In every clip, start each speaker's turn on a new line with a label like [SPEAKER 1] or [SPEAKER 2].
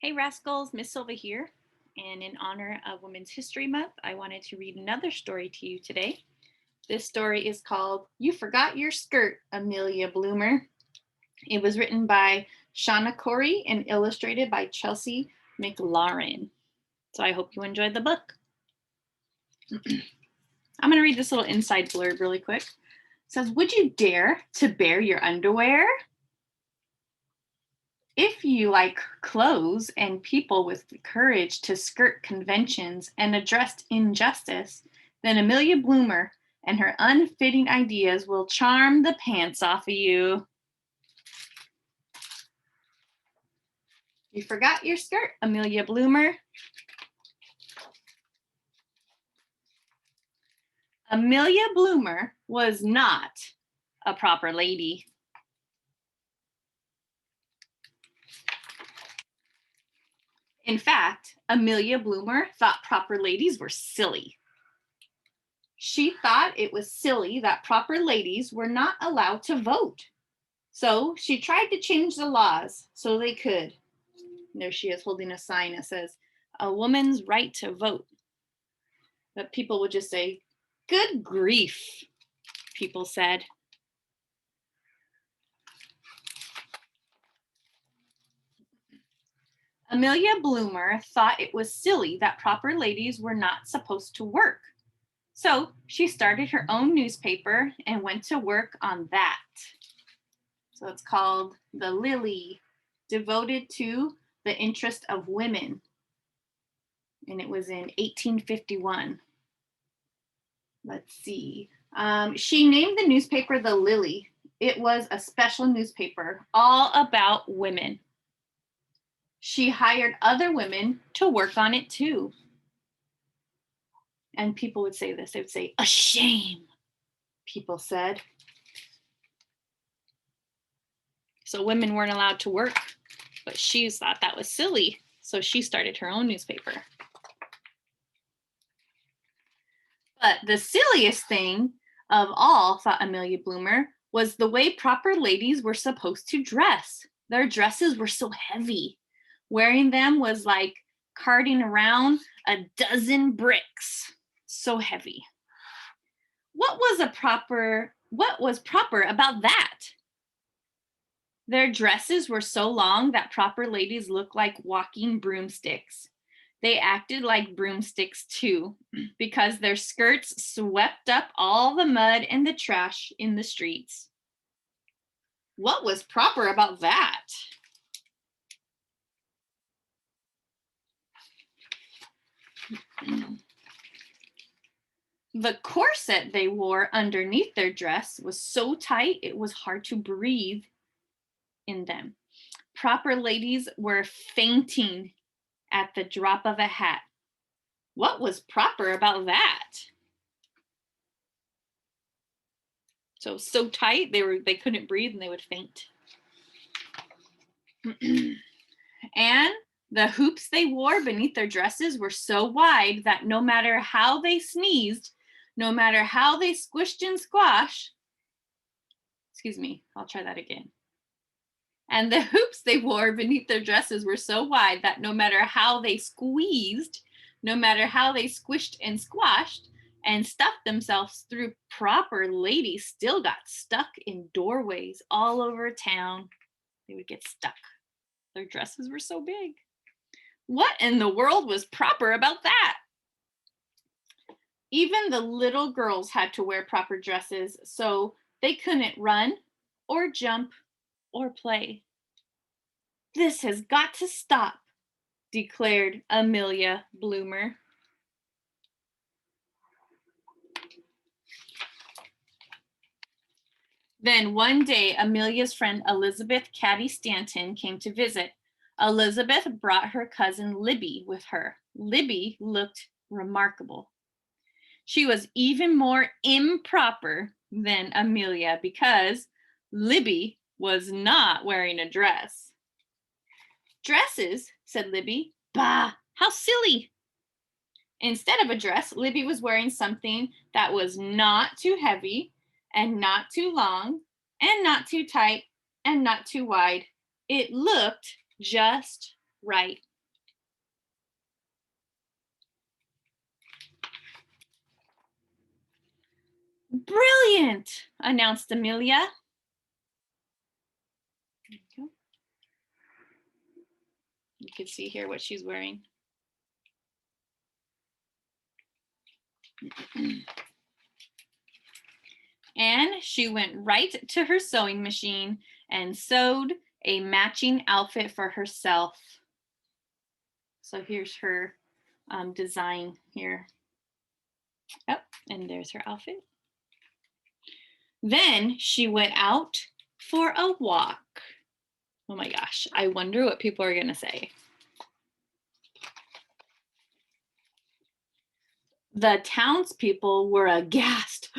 [SPEAKER 1] Hey Rascals, Miss Silva here. And in honor of Women's History Month, I wanted to read another story to you today. This story is called You Forgot Your Skirt, Amelia Bloomer. It was written by Shana Corey and illustrated by Chesley McLaren. So I hope you enjoyed the book. I'm going to read this little inside blurb really quick. It says, would you dare to bare your underwear? If you like clothes and people with the courage to skirt conventions and address injustice, then Amelia Bloomer and her unfitting ideas will charm the pants off of you. You forgot your skirt, Amelia Bloomer. Amelia Bloomer was not a proper lady. In fact, Amelia Bloomer thought proper ladies were silly. She thought it was silly that proper ladies were not allowed to vote. So she tried to change the laws so they could. There she is holding a sign that says, a woman's right to vote. But people would just say, good grief, people said. Amelia Bloomer thought it was silly that proper ladies were not supposed to work. So she started her own newspaper and went to work on that. So it's called The Lily, devoted to the interest of women. And it was in 1851. Let's see. She named the newspaper The Lily. It was a special newspaper all about women. She hired other women to work on it too. And people would say this. They would say, a shame, people said. So women weren't allowed to work, but she thought that was silly. So she started her own newspaper. But the silliest thing of all, thought Amelia Bloomer, was the way proper ladies were supposed to dress. Their dresses were so heavy. Wearing them was like carting around a dozen bricks. So heavy. What was proper about that? Their dresses were so long that proper ladies looked like walking broomsticks. They acted like broomsticks too, because their skirts swept up all the mud and the trash in the streets. What was proper about that? The corset they wore underneath their dress was so tight it was hard to breathe in them. Proper ladies were fainting at the drop of a hat. What was proper about that? So tight they couldn't breathe and they would faint. And the hoops they wore beneath their dresses were so wide that no matter how they sneezed, no matter how they squished and squashed, I'll try that again. And the hoops they wore beneath their dresses were so wide that no matter how they squeezed, no matter how they squished and squashed and stuffed themselves through, proper ladies still got stuck in doorways all over town. They would get stuck. Their dresses were so big. What in the world was proper about that? Even the little girls had to wear proper dresses, so they couldn't run or jump or play. This has got to stop, declared Amelia Bloomer. Then one day, Amelia's friend Elizabeth Cady Stanton came to visit. Elizabeth brought her cousin Libby with her. Libby looked remarkable. She was even more improper than Amelia because Libby was not wearing a dress. Dresses, said Libby. Bah, how silly. Instead of a dress, Libby was wearing something that was not too heavy and not too long and not too tight and not too wide. It looked just right. Brilliant, announced Amelia. There you go. You can see here what she's wearing. And she went right to her sewing machine and sewed a matching outfit for herself. So here's her design here. Oh, and there's her outfit. Then she went out for a walk. Oh my gosh, I wonder what people are gonna say. The townspeople were aghast.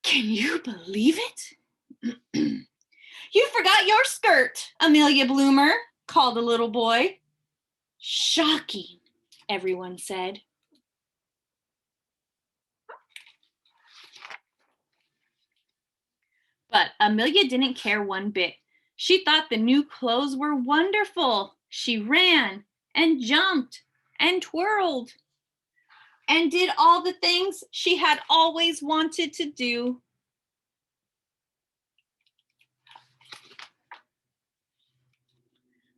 [SPEAKER 1] Can you believe it? You forgot your skirt, Amelia Bloomer, called the little boy. Shocking, everyone said. But Amelia didn't care one bit. She thought the new clothes were wonderful. She ran and jumped and twirled and did all the things she had always wanted to do.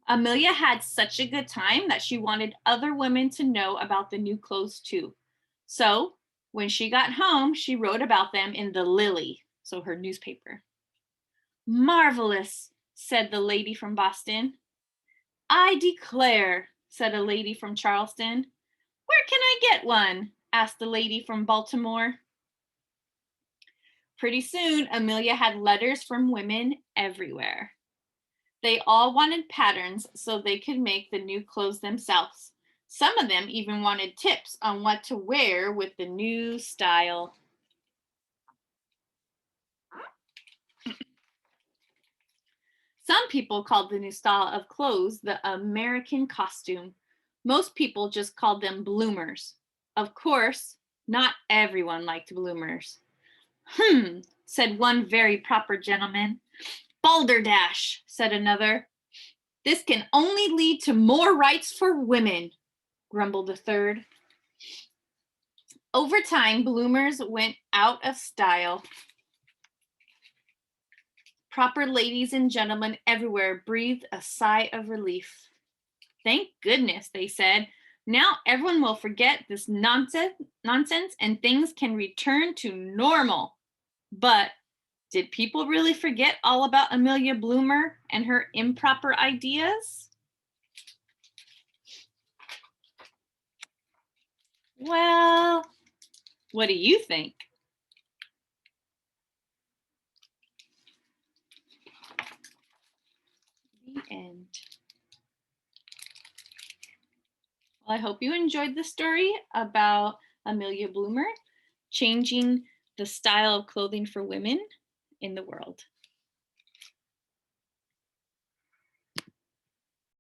[SPEAKER 1] Amelia had such a good time that she wanted other women to know about the new clothes too. So when she got home, she wrote about them in the Lily, so her newspaper. Marvelous, said the lady from Boston. I declare, said a lady from Charleston. Where can I get one? Asked the lady from Baltimore. Pretty soon, Amelia had letters from women everywhere. They all wanted patterns so they could make the new clothes themselves. Some of them even wanted tips on what to wear with the new style. Some people called the new style of clothes the American costume. Most people just called them bloomers. Of course, not everyone liked bloomers. Said one very proper gentleman. Balderdash, said another. This can only lead to more rights for women, grumbled a third. Over time, bloomers went out of style. Proper ladies and gentlemen everywhere breathed a sigh of relief. Thank goodness, they said. Now everyone will forget this nonsense and things can return to normal. But did people really forget all about Amelia Bloomer and her improper ideas? Well, what do you think? The end. Well, I hope you enjoyed the story about Amelia Bloomer changing the style of clothing for women in the world.